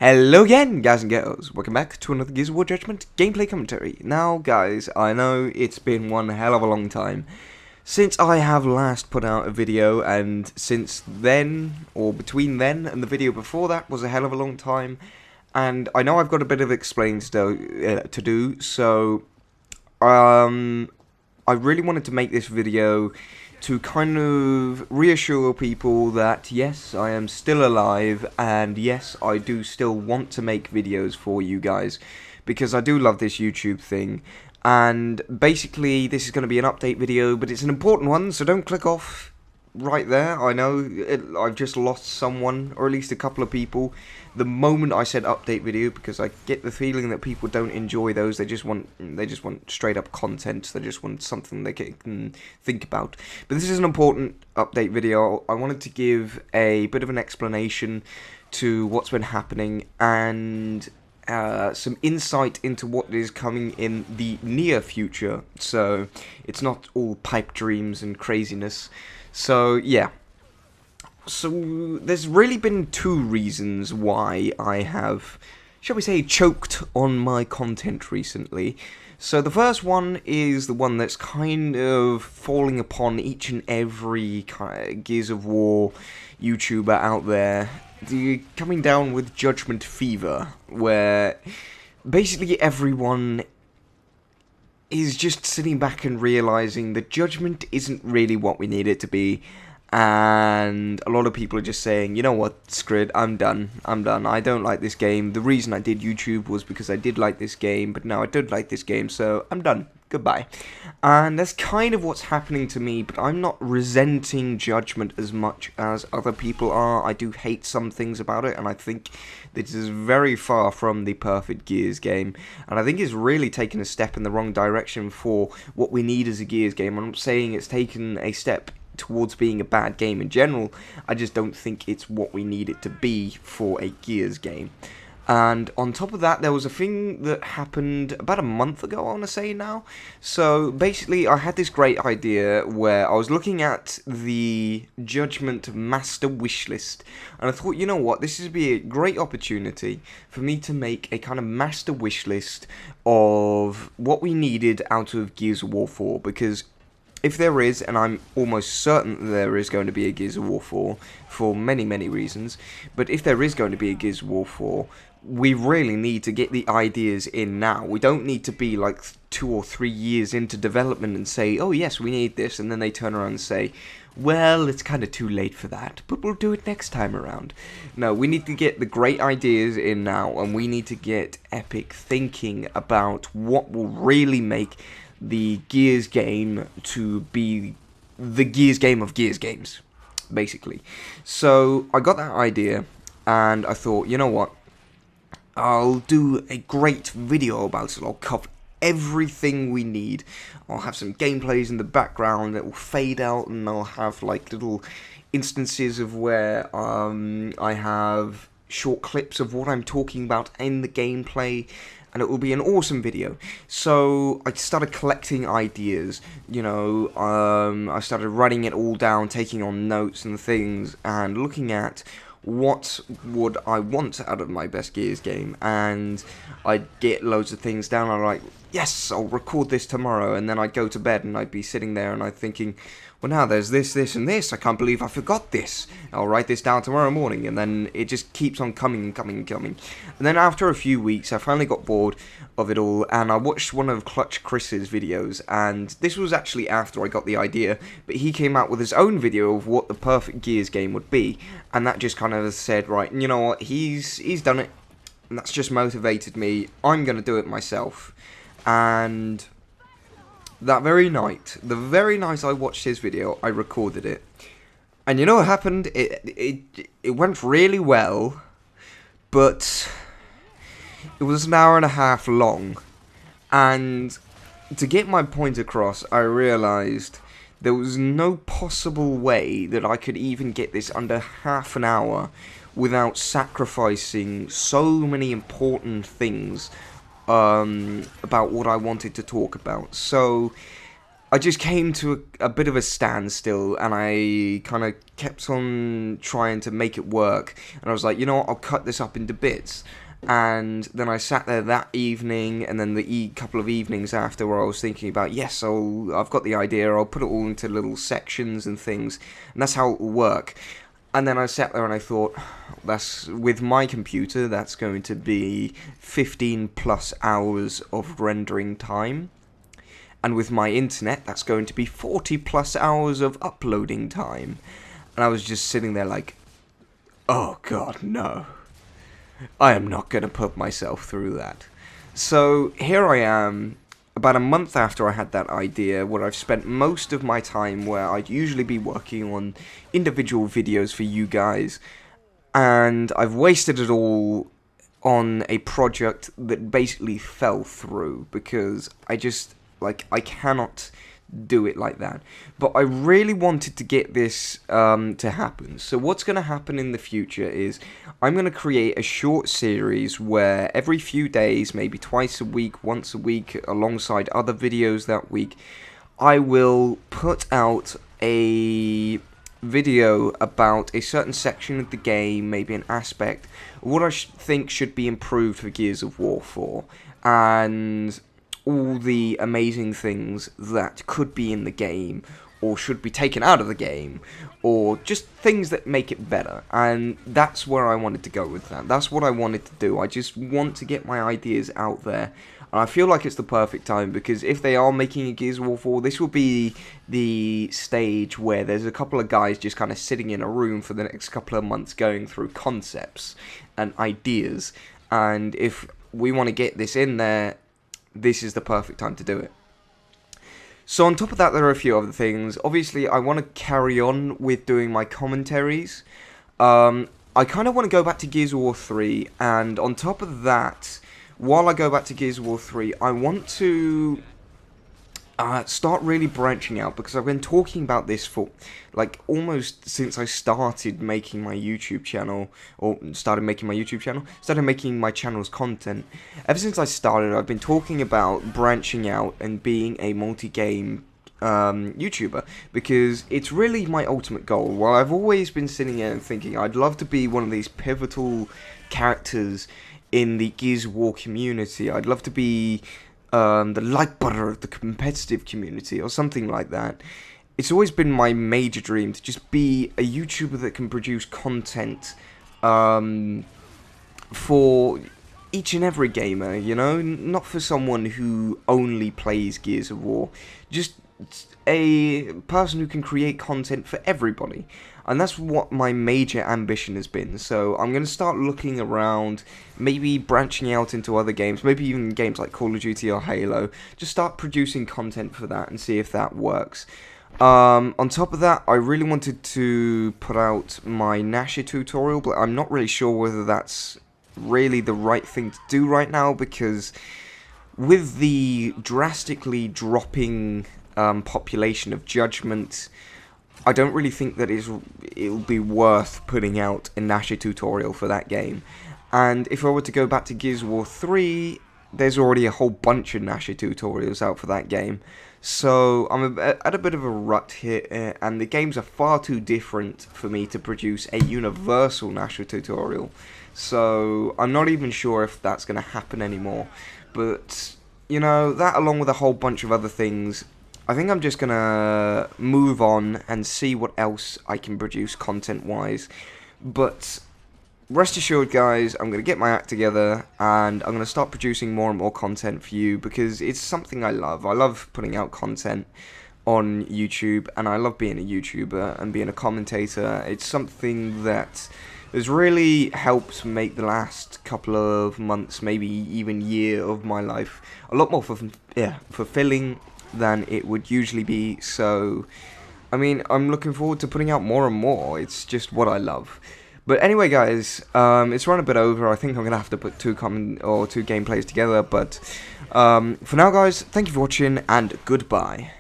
Hello again, guys and girls. Welcome back to another Gears of War Judgment gameplay commentary. Now, guys, I know it's been one hell of a long time since I have last put out a video, and since then, or between then and the video before that, was a hell of a long time. And I know I've got a bit of explaining to do, so I really wanted to make this video to kind of reassure people that yes, I am still alive, and yes, I do still want to make videos for you guys, because I do love this YouTube thing. And basically this is going to be an update video, but it's an important one, so don't click off right there. I know I've just lost someone, or at least a couple of people, the moment I said update video, because I get the feeling that people don't enjoy those. They just want straight up content. They just want something they can think about. But this is an important update video. I wanted to give a bit of an explanation to what's been happening, and some insight into what is coming in the near future, so it's not all pipe dreams and craziness. So yeah, so there's really been two reasons why I have, shall we say, choked on my content recently. So the first one is the one that's kind of falling upon each and every kind of Gears of War YouTuber out there. Coming down with Judgment Fever, where basically everyone is just sitting back and realizing that Judgment isn't really what we need it to be, and a lot of people are just saying, you know what, screw it, I'm done, I don't like this game. The reason I did YouTube was because I did like this game, but now I don't like this game, so I'm done, goodbye. And that's kind of what's happening to me, but I'm not resenting Judgment as much as other people are. I do hate some things about it, and I think this is very far from the perfect Gears game, and I think it's really taken a step in the wrong direction for what we need as a Gears game. I'm not saying it's taken a step towards being a bad game in general, I just don't think it's what we need it to be for a Gears game. And on top of that, there was a thing that happened about a month ago, I want to say now. So basically, I had this great idea where I was looking at the Judgment Master Wishlist, and I thought, you know what, this would be a great opportunity for me to make a kind of Master Wishlist of what we needed out of Gears of War 4, because if there is, and I'm almost certain that there is going to be a Gears of War 4 for many, many reasons, but if there is going to be a Gears of War 4, we really need to get the ideas in now. We don't need to be like 2 or 3 years into development and say, oh yes, we need this, and then they turn around and say, well, it's kind of too late for that, but we'll do it next time around. No, we need to get the great ideas in now, and we need to get Epic thinking about what will really make the Gears game to be the Gears game of Gears games, basically. So I got that idea, and I thought, you know what, I'll do a great video about it. I'll cover everything we need. I'll have some gameplays in the background that will fade out, and I'll have like little instances of where I have short clips of what I'm talking about in the gameplay, and it will be an awesome video. So I started collecting ideas, you know, I started writing it all down, taking on notes and things, and looking at what would I want out of my best Gears game, and I'd get loads of things down. I'm like, yes, I'll record this tomorrow, and then I'd go to bed and I'd be sitting there and I'd thinking, well, now there's this, this, and this. I can't believe I forgot this. I'll write this down tomorrow morning, and then it just keeps on coming and coming and coming. And then after a few weeks, I finally got bored of it all, and I watched one of Clutch Chris's videos, and this was actually after I got the idea, but he came out with his own video of what the perfect Gears game would be, and that just kind of said, right, you know what, he's done it, and that's just motivated me. I'm going to do it myself. And that very night, the very night I watched his video, I recorded it. And you know what happened? It went really well, but it was an hour and a half long. And to get my point across, I realized there was no possible way that I could even get this under half an hour without sacrificing so many important things about what I wanted to talk about. So I just came to a bit of a standstill, and I kind of kept on trying to make it work, and I was like, you know what, I'll cut this up into bits. And then I sat there that evening, and then the couple of evenings after, where I was thinking about, yes, I've got the idea, I'll put it all into little sections and things, and that's how it will work. And then I sat there and I thought, that's, with my computer, that's going to be 15 plus hours of rendering time. And with my internet, that's going to be 40 plus hours of uploading time. And I was just sitting there like, oh god, no. I am not going to put myself through that. So here I am, about a month after I had that idea, where I've spent most of my time where I'd usually be working on individual videos for you guys, and I've wasted it all on a project that basically fell through, because I cannot do it like that. But I really wanted to get this to happen. So what's going to happen in the future is I'm going to create a short series where every few days, maybe twice a week, once a week, alongside other videos that week, I will put out a video about a certain section of the game, maybe an aspect, what I think should be improved for Gears of War 4, and all the amazing things that could be in the game, or should be taken out of the game, or just things that make it better. And that's where I wanted to go with that. That's what I wanted to do. I just want to get my ideas out there. And I feel like it's the perfect time, because if they are making a Gears of War 4, this will be the stage where there's a couple of guys just kind of sitting in a room for the next couple of months going through concepts and ideas. And if we want to get this in there, this is the perfect time to do it. So on top of that, there are a few other things. Obviously, I want to carry on with doing my commentaries. I kind of want to go back to Gears of War 3, and on top of that, while I go back to Gears of War 3, I want to start really branching out, because I've been talking about this for like almost since I started making my YouTube channel, started making my channel's content. Ever since I started, I've been talking about branching out and being a multi-game YouTuber, because it's really my ultimate goal. While I've always been sitting here and thinking I'd love to be one of these pivotal characters in the Gears of War community, I'd love to be the light butter of the competitive community, or something like that. It's always been my major dream to just be a YouTuber that can produce content for each and every gamer, you know? Not for someone who only plays Gears of War. Just a person who can create content for everybody. And that's what my major ambition has been. So I'm going to start looking around, maybe branching out into other games, maybe even games like Call of Duty or Halo. Just start producing content for that and see if that works. On top of that, I really wanted to put out my Nasher tutorial, but I'm not really sure whether that's really the right thing to do right now, because with the drastically dropping population of Judgment, I don't really think that it'll be worth putting out a Nasher tutorial for that game. And if I were to go back to Gears of War 3, there's already a whole bunch of Nasher tutorials out for that game. So I'm at a bit of a rut here, and the games are far too different for me to produce a universal Nasher tutorial. So I'm not even sure if that's going to happen anymore. But, you know, that along with a whole bunch of other things, I think I'm just going to move on and see what else I can produce content-wise. But rest assured, guys, I'm going to get my act together, and I'm going to start producing more and more content for you, because it's something I love. I love putting out content on YouTube, and I love being a YouTuber and being a commentator. It's something that has really helped make the last couple of months, maybe even year of my life, a lot more fulfilling than it would usually be. So, I mean, I'm looking forward to putting out more and more. It's just what I love. But anyway, guys, it's run a bit over. I think I'm going to have to put two gameplays together. But for now, guys, thank you for watching, and goodbye.